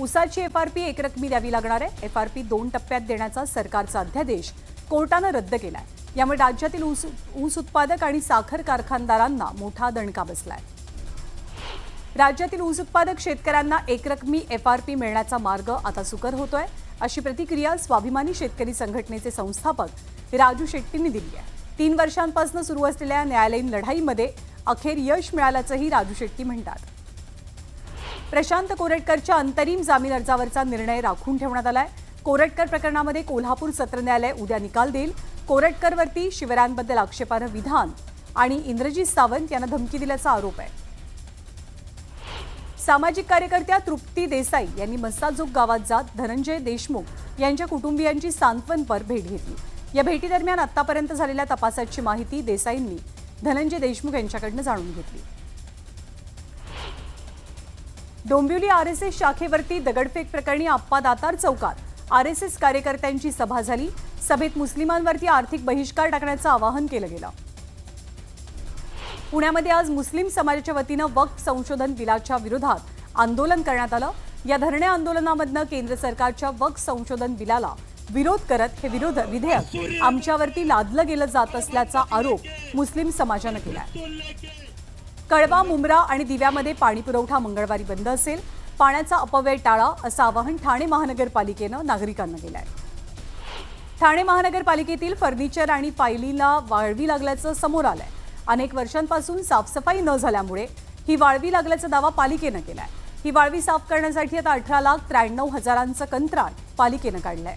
ऊसाची एफआरपी एकरकमी द्यावी लागणार आहे। एफआरपी 2 टप्प्यात देण्याचा सरकारचा अध्यादेश कोर्टाने रद्द केलाय। यामुळे राज्यातील ऊस उत्पादक आणि साखर कारखानदारांना मोठा दणका बसलाय। राज्यातील ऊस उत्पादक शेतकऱ्यांना एकरकमी एफआरपी मिळण्याचा मार्ग आता सुकर होतोय, अशी प्रतिक्रिया स्वाभिमानी शेतकरी संघटनेचे संस्थापक राजू शेट्टींनी दिली आहे। 3 वर्षांपासून सुरू असलेल्या न्यायालयीन लढाईमध्ये अखेर यश मिळाल्याचंही राजू शेट्टी म्हणतात। प्रशांत कोरटकरच्या अंतरिम जामीन अर्जावरचा निर्णय राखून ठेवण्यात आलाय। कोरटकर प्रकरणामध्ये कोल्हापूर सत्र न्यायालय उद्या निकाल देईल। कोरटकरवरती शिवरायांबद्दल आक्षेपार्ह विधान आणि इंद्रजीत सावंत यांना धमकी दिल्याचा आरोप आहे। सामाजिक कार्यकर्त्या तृप्ती देसाई यांनी मस्साजोग गावात जात धनंजय देशमुख यांच्या कुटुंबियांची सांत्वनपर भेट घेतली। या भेटीदरम्यान आतापर्यंत झालेल्या तपासाची माहिती देसाईंनी धनंजय देशमुख यांच्याकडून जाणून घेतली। डोंबिवली आरएसएस शाखेवरती दगडफेक प्रकरणी आप्पा दातार चौकात आरएसएस कार्यकर्त्यांची सभा झाली। सभेत मुस्लिमांवरती आर्थिक बहिष्कार टाकण्याचं आवाहन केलं गेलं। पुण्यामध्ये आज मुस्लिम समाजाच्या वतीनं वक्फ संशोधन बिलाच्या विरोधात आंदोलन करण्यात आलं। या धरणे आंदोलनामधनं केंद्र सरकारच्या वक्फ संशोधन बिलाला विरोध करत हे विधेयक आमच्यावरती लादलं गेलं जात असल्याचा आरोप मुस्लिम समाजानं केलाय। कळवा, मुंब्रा आणि दिव्यामध्ये पाणी पुरवठा मंगळवारी बंद असेल। पाण्याचा अपव्यय टाळा असं आवाहन ठाणे महानगरपालिकेनं नागरिकांना केलं आहे। ठाणे महानगरपालिकेतील फर्निचर आणि फायलीला वाळवी लागल्याचं समोर आलंय। अनेक वर्षांपासून साफसफाई न झाल्यामुळे ही वाळवी लागल्याचा दावा पालिकेनं केलाय। ही वाळवी साफ करण्यासाठी आता 18,93,000चं कंत्राट पालिकेनं काढलंय।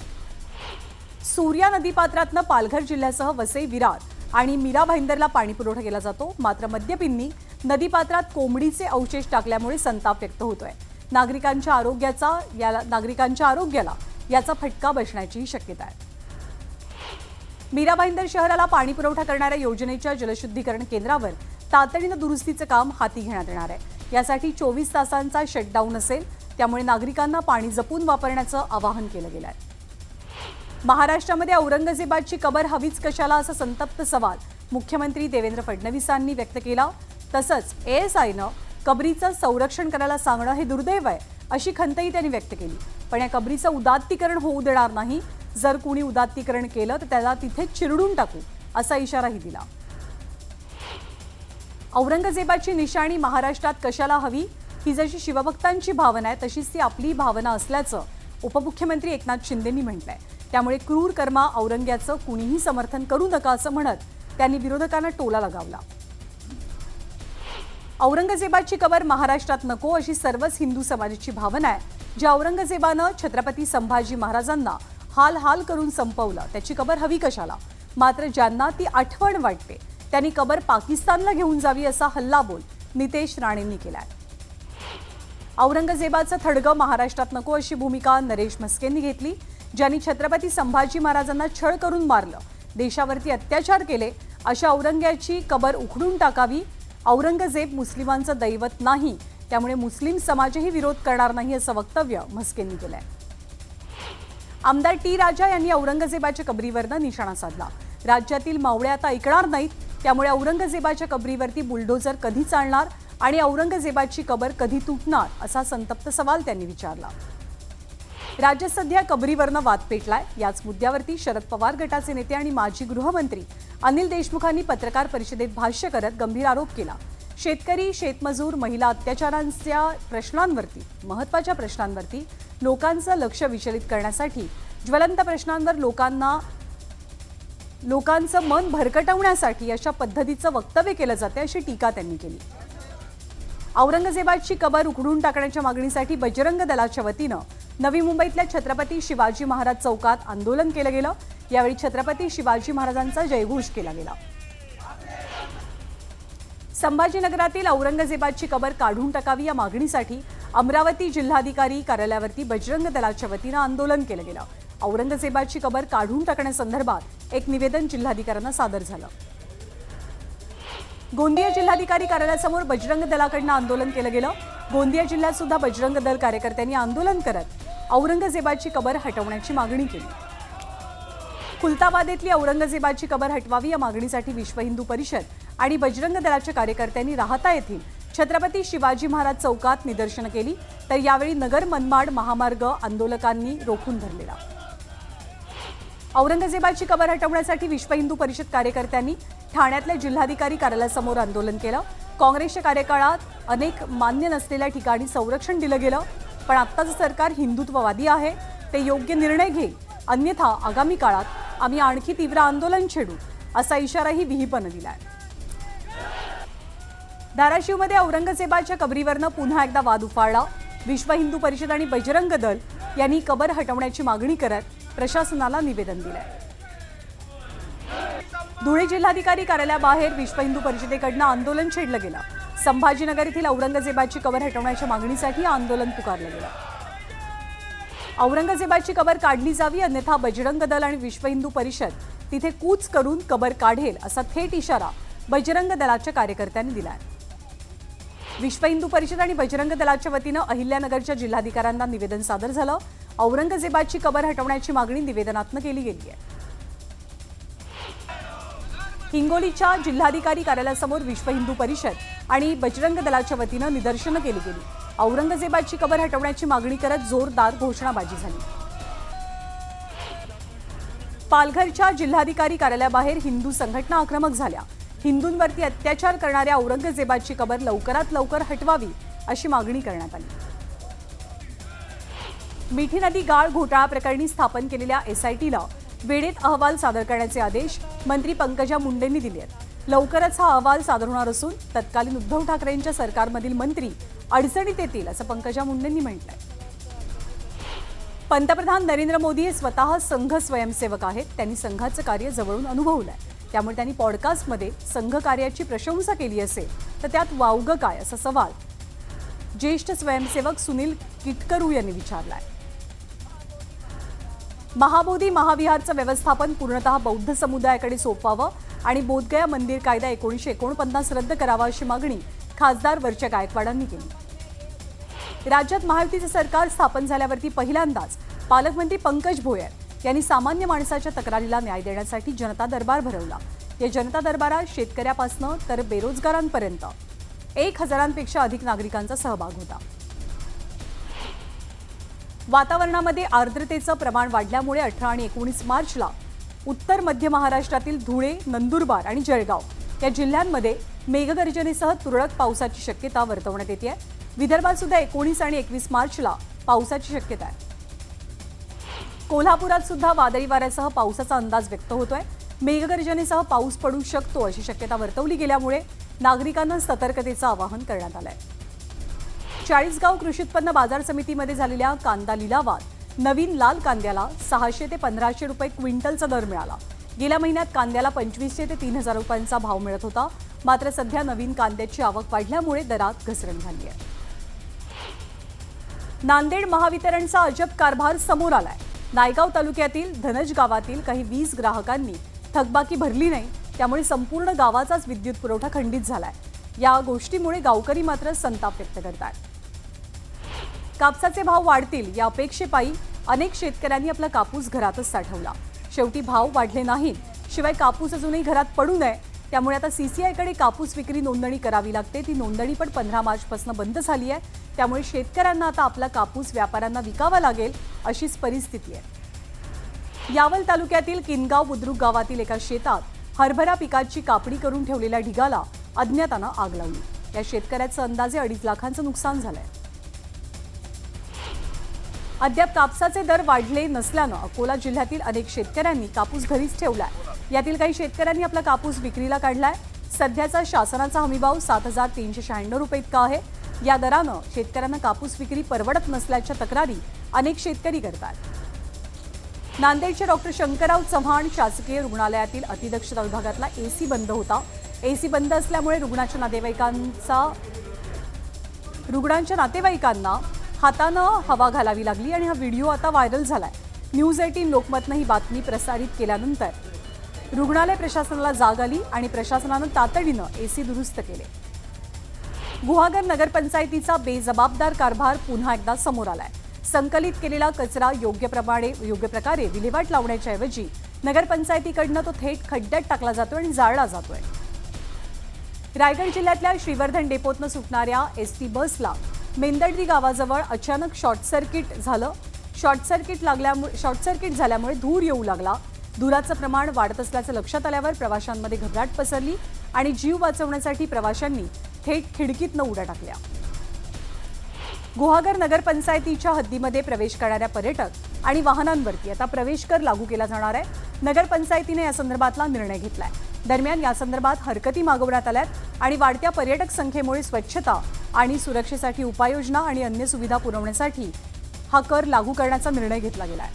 सूर्या नदीपात्रातनं पालघर जिल्ह्यासह वसई, विरार आणि मीरा भाईंदरला पाणी पुरवठा केला जातो। मात्र मद्यपींनी नदीपात्रात कोंबडीचे अवशेष टाकल्यामुळे संताप व्यक्त होतोय। नागरिकांच्या आरोग्याला याचा फटका बसण्याची शक्यता आहे। मीरा भाईंदर शहराला पाणी पुरवठा करणाऱ्या योजनेच्या जलशुद्धीकरण केंद्रावर तातडीनं दुरुस्तीचं काम हाती घेण्यात येणार आहे। यासाठी 24 तासांचा शटडाऊन असेल, त्यामुळे नागरिकांना पाणी जपून वापरण्याचं आवाहन केलं गेलं आहे। महाराष्ट्रामध्ये औरंगजेबाची कबर हवीच कशाला असा संतप्त सवाल मुख्यमंत्री देवेंद्र फडणवीसांनी व्यक्त केला। तसंच एएसआयनं कबरीचं संरक्षण करायला सांगणं हे दुर्दैव आहे अशी खंतही त्यांनी व्यक्त केली। पण या कबरीचं उदात्तीकरण होऊ देणार नाही। जर कुणी उदात्तीकरण केलं तर त्याला तिथे चिरडून टाकू असा इशाराही दिला। औरंगजेबाची निशाणी महाराष्ट्रात कशाला हवी, ही जशी शिवभक्तांची भावना आहे तशीच ती आपली भावना असल्याचं उपमुख्यमंत्री एकनाथ शिंदेंनी म्हटलंय। त्यामुळे क्रूर कर्मा औरंग्याचं कुणीही समर्थन करू नका असं म्हणत त्यांनी विरोधकांना टोला लगावला। औरंगजेबाची कबर महाराष्ट्रात नको अशी सर्वच हिंदू समाजाची भावना आहे। ज्या औरंगजेबानं छत्रपती संभाजी महाराजांना हाल हाल करून संपवलं त्याची कबर हवी कशाला। मात्र ज्यांना ती आठवण वाटते त्यांनी कबर पाकिस्तानला घेऊन जावी असा हल्लाबोल नितेश राणेंनी केलाय। औरंगजेबाचं थडगं महाराष्ट्रात नको अशी भूमिका नरेश म्हस्केंनी घेतली। ज्यांनी छत्रपती संभाजी महाराजांना छळ करून मारलं, देशावरती अत्याचार केले, अशा औरंग्याची कबर उखडून टाकावी। औरंगजेब मुस्लिमांचं दैवत नाही, त्यामुळे मुस्लिम समाजही विरोध करणार नाही असं वक्तव्य म्हस्केंनी केलंय। आमदार टी राजा यांनी औरंगजेबाच्या कबरीवरनं निशाणा साधला। राज्यातील मावळे आता ऐकणार नाहीत, त्यामुळे औरंगजेबाच्या कबरीवरती बुलडोजर कधी चालणार आणि औरंगजेबाची कबर कधी तुटणार असा संतप्त सवाल त्यांनी विचारला। राज्यात सध्या कबरीवरनं वाद पेटलाय। याच मुद्द्यावरती शरद पवार गटाचे नेते आणि माजी गृहमंत्री अनिल देशमुखांनी पत्रकार परिषदेत भाष्य करत गंभीर आरोप केला। शेतकरी, शेतमजूर, महिला अत्याचारांच्या प्रश्नांवरती, महत्त्वाच्या प्रश्नांवरती लोकांचं लक्ष विचलित करण्यासाठी, ज्वलंत प्रश्नांवर लोकांचं मन भरकटवण्यासाठी अशा पद्धतीचं वक्तव्य केलं जाते अशी टीका त्यांनी केली। औरंगजेबाची कबर उखडून टाकण्याच्या मागणीसाठी बजरंग दलाच्या वतीनं नवी मुंबईतल्या छत्रपती शिवाजी महाराज चौकात आंदोलन केलं गेलं। यावेळी छत्रपती शिवाजी महाराजांचा जयघोष केला गेला। संभाजीनगरातील औरंगजेबाची कबर काढून टाकावी या मागणीसाठी अमरावती जिल्हाधिकारी कार्यालयावरती बजरंग दलाच्या वतीनं आंदोलन केलं गेलं। औरंगजेबाची कबर काढून टाकण्यासंदर्भात एक निवेदन जिल्हाधिकाऱ्यांना सादर झालं। गोंदिया जिल्हाधिकारी कार्यालयासमोर बजरंग दलाकडून आंदोलन केलं गेलं। गोंदिया जिल्ह्यात सुद्धा बजरंग दल कार्यकर्त्यांनी आंदोलन करत औरंगजेबाची कबर हटवण्याची मागणी केली। खुलताबादेतली औरंगजेबाची कबर हटवावी या मागणीसाठी विश्व हिंदू परिषद आणि बजरंग दलाच्या कार्यकर्त्यांनी राहता येथील छत्रपती शिवाजी महाराज चौकात निदर्शनं केली, तर यावेळी नगर मनमाड महामार्ग आंदोलकांनी रोखून धरलेला. औरंगजेबाची कबर हटवण्यासाठी विश्व हिंदू परिषद कार्यकर्त्यांनी ठाण्यातल्या जिल्हाधिकारी कार्यालयासमोर आंदोलन केलं. काँग्रेसच्या कार्यकाळात अनेक मान्य नसलेल्या ठिकाणी संरक्षण दिलं गेलं, पण आत्ताचं सरकार हिंदुत्ववादी आहे, ते योग्य निर्णय घेईल, अन्यथा आगामी काळात आम्ही आणखी तीव्र आंदोलन छेडू, असा इशाराही विहिपनं दिलाय. धाराशिवमध्ये औरंगजेबाच्या कबरीवरनं पुन्हा एकदा वाद उफाळला. विश्व हिंदू परिषद आणि बजरंग दल यांनी कबर हटवण्याची मागणी करत प्रशासनाला निवेदन दिलंय. धुळे जिल्हाधिकारी कार्यालयाबाहेर विश्व हिंदू परिषदेकडनं आंदोलन छेडलं गेलं. संभाजीनगर येथील औरंगजेबाची कबर हटवण्याच्या मागणीसाठी आंदोलन पुकारलं गेलं. औरंगजेबाची कबर काढली जावी, अन्यथा बजरंग दल आणि विश्व हिंदू परिषद तिथे कूच करून कबर काढेल, असा थेट इशारा बजरंग दलाच्या कार्यकर्त्यांनी दिलाय. विश्व हिंदू परिषद आणि बजरंग दलाच्या वतीनं अहिल्यानगरच्या जिल्हाधिकाऱ्यांना निवेदन सादर झालं. औरंगजेबाची कबर हटवण्याची मागणी निवेदनातनं केली गेली आहे. हिंगोलीच्या जिल्हाधिकारी कार्यालयासमोर विश्व हिंदू परिषद आणि बजरंग दलाच्या वतीनं निदर्शनं केली गेली. औरंगजेबाची कबर हटवण्याची मागणी करत जोरदार घोषणाबाजी झाली. पालघरच्या जिल्हाधिकारी कार्यालयाबाहेर हिंदू संघटना आक्रमक झाल्या. हिंदूंवरती अत्याचार करणाऱ्या औरंगजेबाची कबर लवकरात लवकर हटवावी, अशी मागणी करण्यात आली. मिठी नदी गाळ घोटाळा प्रकरणी स्थापन केलेल्या एसआयटीला वेळेत अहवाल सादर करण्याचे आदेश मंत्री पंकजा मुंडेंनी दिले आहेत. लवकरच हा अहवाल सादर होणार असून तत्कालीन उद्धव ठाकरेंच्या सरकारमधील मंत्री अडचणीत येतील, असं पंकजा मुंडेंनी म्हटलंय. पंतप्रधान नरेंद्र मोदी हे स्वतः संघ स्वयंसेवक आहेत. त्यांनी संघाचं कार्य जवळून अनुभवलंय, त्यामुळे त्यांनी पॉडकास्टमध्ये संघ कार्याची प्रशंसा केली असेल तर त्यात वावगं काय, असा सवाल ज्येष्ठ स्वयंसेवक सुनील किटकरू यांनी विचारलाय. महाबोधी महाविहारचं व्यवस्थापन पूर्णतः बौद्ध समुदायाकडे सोपवावं आणि बोधगया मंदिर कायदा 1949 रद्द करावा, अशी मागणी खासदार वर्षा गायकवाडांनी केली. राज्यात महायुतीचं सरकार स्थापन झाल्यावरती पहिल्यांदाच पालकमंत्री पंकज भोयर यांनी सामान्य माणसाच्या तक्रारीला न्याय देण्यासाठी जनता दरबार भरवला. या जनता दरबारात शेतकऱ्यापासून तर बेरोजगारांपर्यंत 1000पेक्षा अधिक नागरिकांचा सहभाग होता. वातावरणामध्ये आर्द्रतेचं प्रमाण वाढल्यामुळे 18 आणि 19 मार्चला उत्तर मध्य महाराष्ट्रातील धुळे, नंदुरबार आणि जळगाव या जिल्ह्यांमध्ये मेघगर्जनेसह तुरळक पावसाची शक्यता वर्तवण्यात येते आहे. विदर्भात सुद्धा 19 आणि 21 मार्चला पावसाची शक्यता आहे. कोल्हापुरात सुद्धा वादळी वाऱ्यासह पावसाचा अंदाज व्यक्त होतोय. मेघगर्जनेसह पाऊस पडू शकतो, अशी शक्यता वर्तवली गेल्यामुळे नागरिकांना सतर्कतेचं आवाहन करण्यात आलंय. चाळीसगाव कृषी उत्पन्न बाजार समितीमध्ये झालेल्या कांदा लिलावात नवीन लाल कांद्याला 600 ते 1500 रुपये क्विंटलचा दर मिळाला. गेल्या महिन्यात कांद्याला 2500 ते 3000 रुपयांचा भाव मिळत होता. मात्र सध्या नवीन कांद्याची आवक वाढल्यामुळे दरात घसरण झाली आहे. नांदेड महावितरणचा अजब कारभार समोर आलाय. नायगाव तालुक्यातील धनज गावातील काही 20 ग्राहकांनी थकबाकी भरली नाही, त्यामुळे संपूर्ण गावाचाच विद्युत पुरवठा खंडित झालाय. या गोष्टीमुळे गावकरी मात्र संताप व्यक्त करतात. कापसाचे भाव वाढतील या अपेक्षेपायी अनेक शेतकऱ्यांनी आपला कापूस घरातच साठवला. शेवटी भाव वाढले नाहीत, शिवाय कापूस अजूनही घरात पडू नये, त्यामुळे आता सीसीआयकडे कापूस विक्री नोंदणी करावी लागते. ती नोंदणी पण 15 मार्चपासून बंद झाली आहे. त्यामुळे शेतकऱ्यांना आता आपला कापूस व्यापाऱ्यांना विकावा लागेल, अशीच परिस्थिती आहे. यावल तालुक्यातील किनगाव बुद्रुक गावातील एका शेतात हरभरा पिकाची कापणी करून ठेवलेल्या ढिगाला अज्ञातानं आग लावली. या शेतकऱ्याचं अंदाजे 2.5 लाखांचं नुकसान झालंय. अद्याप कापसाचे दर वाढले नसल्यानं अकोला जिल्ह्यातील अनेक शेतकऱ्यांनी कापूस घरीच ठेवलाय. यातील काही शेतकऱ्यांनी आपला कापूस विक्रीला काढलाय. सध्याचा शासनाचा हमीभाव 7396 रुपये इतका आहे. या दरानं शेतकऱ्यांना कापूस विक्री परवडत नसल्याच्या तक्रारी अनेक शेतकरी करतात. नांदेडच्या डॉक्टर शंकरराव चव्हाण शासकीय रुग्णालयातील अतिदक्षता विभागातला एसी बंद होता. एसी बंद असल्यामुळे रुग्णांच्या नातेवाईकांना हातानं हवा घालावी लागली आणि हा व्हिडिओ आता व्हायरल झालाय. न्यूज 18 लोकमतनं ही बातमी प्रसारित केल्यानंतर रुग्णालय प्रशासनाला जाग आली आणि प्रशासनानं तातडीनं एसी दुरुस्त केले. गुहागर नगरपंचायतीचा बेजबाबदार कारभार पुन्हा एकदा समोर आलाय. संकलित केलेला कचरा योग्य प्रकारे विल्हेवाट लावण्याच्या ऐवजी नगरपंचायतीकडनं तो थेट खड्ड्यात टाकला जातोय आणि जाळला जातोय. रायगड जिल्ह्यातल्या श्रीवर्धन डेपोतनं सुटणाऱ्या एसटी बसला मेंदर्डी गावाजवळ अचानक शॉर्ट सर्किट झाल्यामुळे धूर येऊ लागला. धुराचं प्रमाण वाढत असल्याचं लक्षात आल्यावर प्रवाशांमध्ये घबराट पसरली आणि जीव वाचवण्यासाठी प्रवाशांनी थेट खिडकीतनं उड्या टाकल्या. गुहागर नगरपंचायतीच्या हद्दीमध्ये प्रवेश करणाऱ्या पर्यटक आणि वाहनांवरती आता प्रवेश कर लागू केला जाणार आहे. नगरपंचायतीने या संदर्भातला निर्णय घेतलाय. दरम्यान या संदर्भात हरकती मागवण्यात आल्यात आणि वाढत्या पर्यटक संख्येमुळे स्वच्छता आणि सुरक्षेसाठी उपाययोजना आणि अन्य सुविधा पुरवण्यासाठी हा कर लागू करण्याचा निर्णय घेतला गेलाय.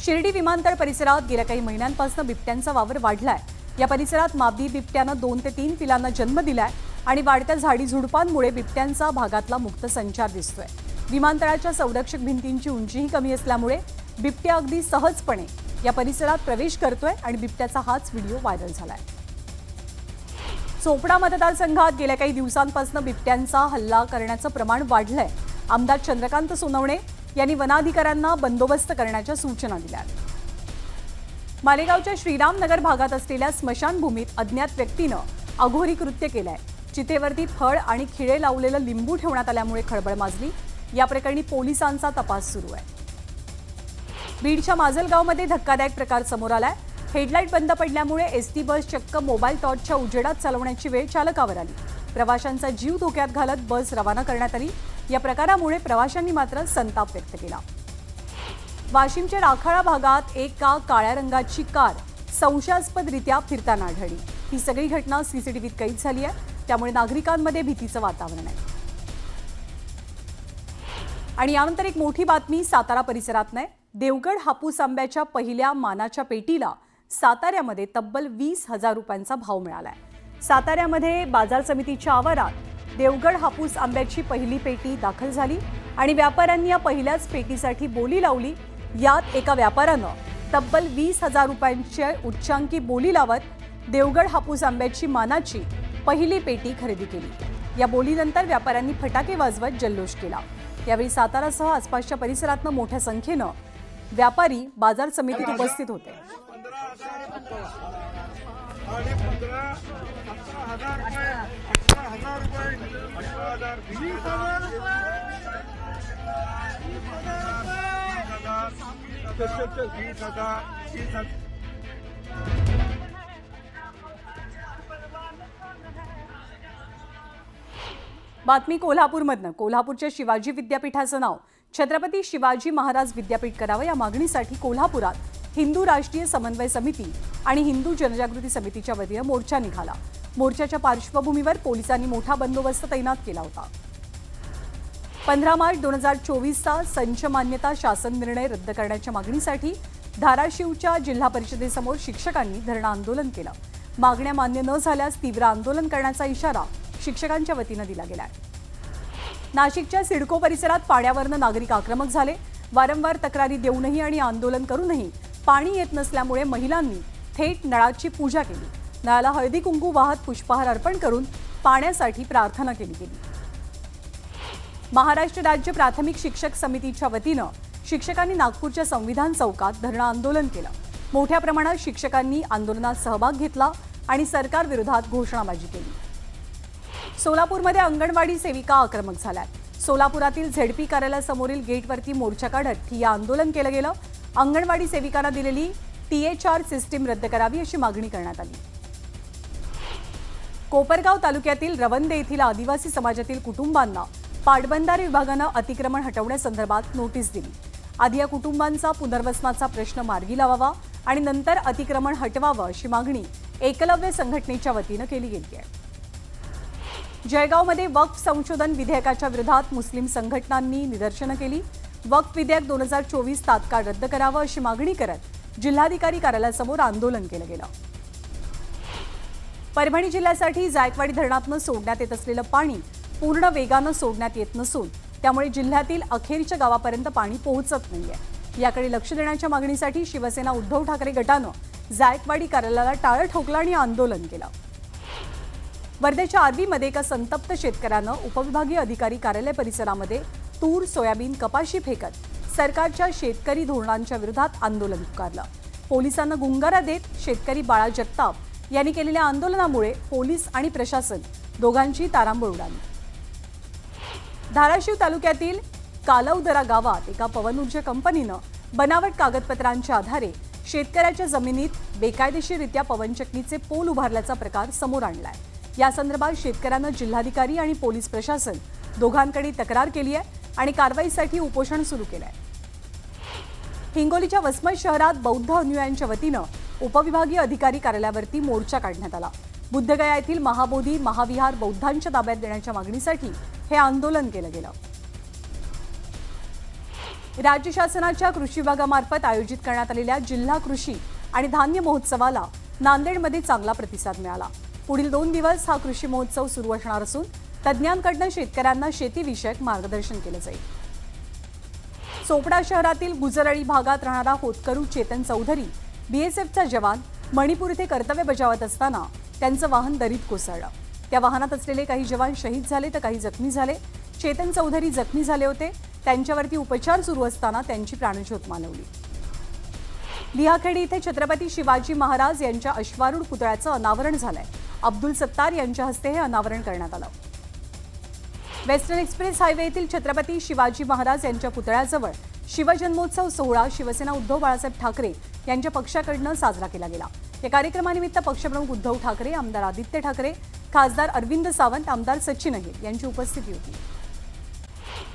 शिर्डी विमानतळ परिसरात गेल्या काही महिन्यांपासून बिबट्यांचा वावर वाढलाय. या परिसरात मादी बिबट्यानं 2 ते 3 पिलांना जन्म दिलाय आणि वाढत्या झाडीझुडपांमुळे बिबट्यांचा भागातला मुक्त संचार दिसतोय. विमानतळाच्या संरक्षक भिंतींची उंचीही कमी असल्यामुळे बिबट्या अगदी सहजपणे या परिसरात प्रवेश करतोय आणि बिबट्याचा हाच व्हिडिओ व्हायरल झालाय. चोपडा मतदारसंघात गेल्या काही दिवसांपासून बिबट्यांचा हल्ला करण्याचं प्रमाण वाढलंय. आमदार चंद्रकांत सोनवणे यांनी वनाधिकाऱ्यांना बंदोबस्त करण्याच्या सूचना दिल्या. मालेगावच्या श्रीरामनगर भागात असलेल्या स्मशानभूमीत अज्ञात व्यक्तीनं अघोरी कृत्य केलंय. चितेवरती फळ आणि खिळे लावलेलं लिंबू ठेवण्यात आल्यामुळे खळबळ माजली. या प्रकरणी पोलिसांचा तपास सुरू आहे. बीडच्या माजलगावमध्ये धक्कादायक प्रकार समोर आलाय. हेडलाईट बंद पडल्यामुळे एसटी बस चक्क मोबाईल टॉर्चच्या उजेडात चालवण्याची वेळ चालकावर आली. प्रवाशांचा जीव धोक्यात घालत बस रवाना करण्यात आली. या प्रकारामुळे प्रवाशांनी मात्र संताप व्यक्त केला. वाशिमच्या राखाळा भागात एका काळ्या रंगाची कार संशयास्पदरित्या फिरताना आढळली. ही सगळी घटना सीसीटीव्हीत कैद झाली आहे. त्यामुळे नागरिकांमध्ये भीतीचं वातावरण आहे. आणि यानंतर एक मोठी बातमी सातारा परिसरात नाही. देवगड हापूस आंब्याच्या पहिल्या मानाच्या पेटीला साताऱ्यामध्ये तब्बल 20,000 रुपयांचा भाव मिळालाय. साताऱ्यामध्ये बाजार समितीच्या आवारात देवगड हापूस आंब्याची पहिली पेटी दाखल झाली आणि व्यापाऱ्यांनी या पहिल्याच पेटीसाठी बोली लावली. यात एका व्यापाऱ्यानं तब्बल 20,000 रुपयांची उच्चांकी बोली लावत देवगड हापूस आंब्याची मानाची पहिली पेटी खरेदी केली. या बोलीनंतर व्यापाऱ्यांनी फटाके वाजवत जल्लोष केला. यावेळी सातारासह आसपासच्या परिसरातनं मोठ्या संख्येनं व्यापारी बाजार समितीत उपस्थित होते. बातमी कोल्हापूरमधनं. कोल्हापूरच्या शिवाजी विद्यापीठाचं नाव छत्रपती शिवाजी महाराज विद्यापीठ करावं या मागणीसाठी कोल्हापुरात हिंदू राष्ट्रीय समन्वय समिती आणि हिंदू जनजागृती समितीच्या वतीनं मोर्चा निघाला. मोर्चाच्या पार्श्वभूमीवर पोलिसांनी मोठा बंदोबस्त तैनात केला होता. 15 मार्च 2024चा संच मान्यता शासन निर्णय रद्द करण्याच्या मागणीसाठी धाराशिवच्या जिल्हा परिषदेसमोर शिक्षकांनी धरणं आंदोलन केलं. मागण्या मान्य न झाल्यास तीव्र आंदोलन करण्याचा इशारा शिक्षकांच्या वतीनं दिला गेलाय. नाशिकच्या सिडको परिसरात पाण्यावरनं नागरिक आक्रमक झाले. वारंवार तक्रारी देऊनही आणि आंदोलन करूनही पाणी येत नसल्यामुळे महिलांनी थेट नळाची पूजा केली. नळाला हळदी कुंकू वाहत पुष्पहार अर्पण करून पाण्यासाठी प्रार्थना केली गेली. महाराष्ट्र राज्य प्राथमिक शिक्षक समितीच्या वतीनं शिक्षकांनी नागपूरच्या संविधान चौकात धरणं आंदोलन केलं. मोठ्या प्रमाणात शिक्षकांनी आंदोलनात सहभाग घेतला आणि सरकार विरोधात घोषणाबाजी केली. सोलापूरमध्ये अंगणवाडी सेविका आक्रमक झाल्या. सोलापुरातील झेडपी कार्यालयासमोरील गेटवरती मोर्चा काढत ठिय्या आंदोलन केलं गेलं. अंगणवाडी सेविकांना दिलेली THR सिस्टीम रद्द करावी अशी मागणी करण्यात आली. कोपरगाव तालुक्यातील रवंदे येथील आदिवासी समाजातील कुटुंबांना पाटबंधारे विभागानं अतिक्रमण हटवण्यासंदर्भात नोटीस दिली. आधी या कुटुंबांचा पुनर्वसनाचा प्रश्न मार्गी लावावा आणि नंतर अतिक्रमण हटवावं अशी मागणी एकलव्य संघटनेच्या वतीनं केली गेली आहे. जळगावमध्ये वक्फ संशोधन विधेयकाच्या विरोधात मुस्लिम संघटनांनी निदर्शनं केली. वक्फ विधेयक 2024 तात्काळ रद्द करावं अशी मागणी करत जिल्हाधिकारी कार्यालयासमोर आंदोलन केलं गेलं. परभणी जिल्ह्यासाठी जायकवाडी धरणातून सोडण्यात येत असलेलं पाणी पूर्ण वेगानं सोडण्यात येत नसून त्यामुळे जिल्ह्यातील अखेरच्या गावापर्यंत पाणी पोहोचत नाहीये. याकडे लक्ष देण्याच्या मागणीसाठी शिवसेना उद्धव ठाकरे गटानं जायकवाडी कार्यालयाला टाळं ठोकलं आणि आंदोलन केलं. वर्धेच्या आर्वीमध्ये एका संतप्त शेतकऱ्यानं उपविभागीय अधिकारी कार्यालय परिसरामध्ये तूर, सोयाबीन, कपाशी फेकत सरकारच्या शेतकरी धोरणांच्या विरोधात आंदोलन पुकारलं. पोलिसांना गुंगारा देत शेतकरी बाळा जगताप यांनी केलेल्या आंदोलनामुळे पोलीस आणि प्रशासन दोघांची तारांबळ उडाली। धाराशिव तालुक्यातील कालौदरा गावात एका पवन ऊर्जा कंपनीनं बनावट कागदपत्रांच्या आधारे शेतकऱ्याच्या जमिनीत बेकायदेशीररित्या पवनचक्कीचे पोल उभारल्याचा प्रकार समोर आणलाय। या संदर्भात शेतकऱ्यांना जिल्हाधिकारी आणि पोलीस प्रशासन दोघांकडे तक्रार केली आहे आणि कारवाईसाठी उपोषण सुरू केलंय। हिंगोलीच्या वसमत शहरात बौद्ध अनुयायांच्या वतीनं उपविभागीय अधिकारी कार्यालयावरती मोर्चा काढण्यात आला। बुद्धगया येथील महाबोधी महाविहार बौद्धांच्या ताब्यात देण्याच्या मागणीसाठी हे आंदोलन केलं गेलं। राज्य शासनाच्या कृषी विभागामार्फत आयोजित करण्यात आलेल्या जिल्हा कृषी आणि धान्य महोत्सवाला नांदेडमध्ये चांगला प्रतिसाद मिळाला। पुढील 2 दिवस हा कृषी महोत्सव सुरू असणार असून तज्ज्ञांकडून शेतकऱ्यांना शेतीविषयक मार्गदर्शन केलं जाईल। चोपडा शहरातील गुजरळी भागात राहणारा होतकरू चेतन चौधरी बीएसएफचा जवान मणिपूर येथे कर्तव्य बजावत असताना त्यांचं वाहन दरीत कोसळलं। त्या वाहनात असलेले काही जवान शहीद झाले तर काही जखमी झाले। चेतन चौधरी जखमी झाले होते, त्यांच्यावरती उपचार सुरू असताना त्यांची प्राणज्योत मालवली। लिहाखेडी इथे छत्रपती शिवाजी महाराज यांच्या अश्वारूढ पुतळ्याचं अनावरण झालंय। अब्दुल सत्तार यांच्या हस्ते हे अनावरण करण्यात आलं। वेस्टर्न एक्सप्रेस हायवे येथील छत्रपती शिवाजी महाराज यांच्या पुतळ्याजवळ शिवजन्मोत्सव सोहळा शिवसेना उद्धव बाळासाहेब ठाकरे यांच्या पक्षाकडून साजरा केला गेला। या कार्यक्रमानिमित्त पक्षप्रमुख उद्धव ठाकरे, आमदार आदित्य ठाकरे, खासदार अरविंद सावंत, आमदार सचिन अहिर यांची उपस्थिती होती।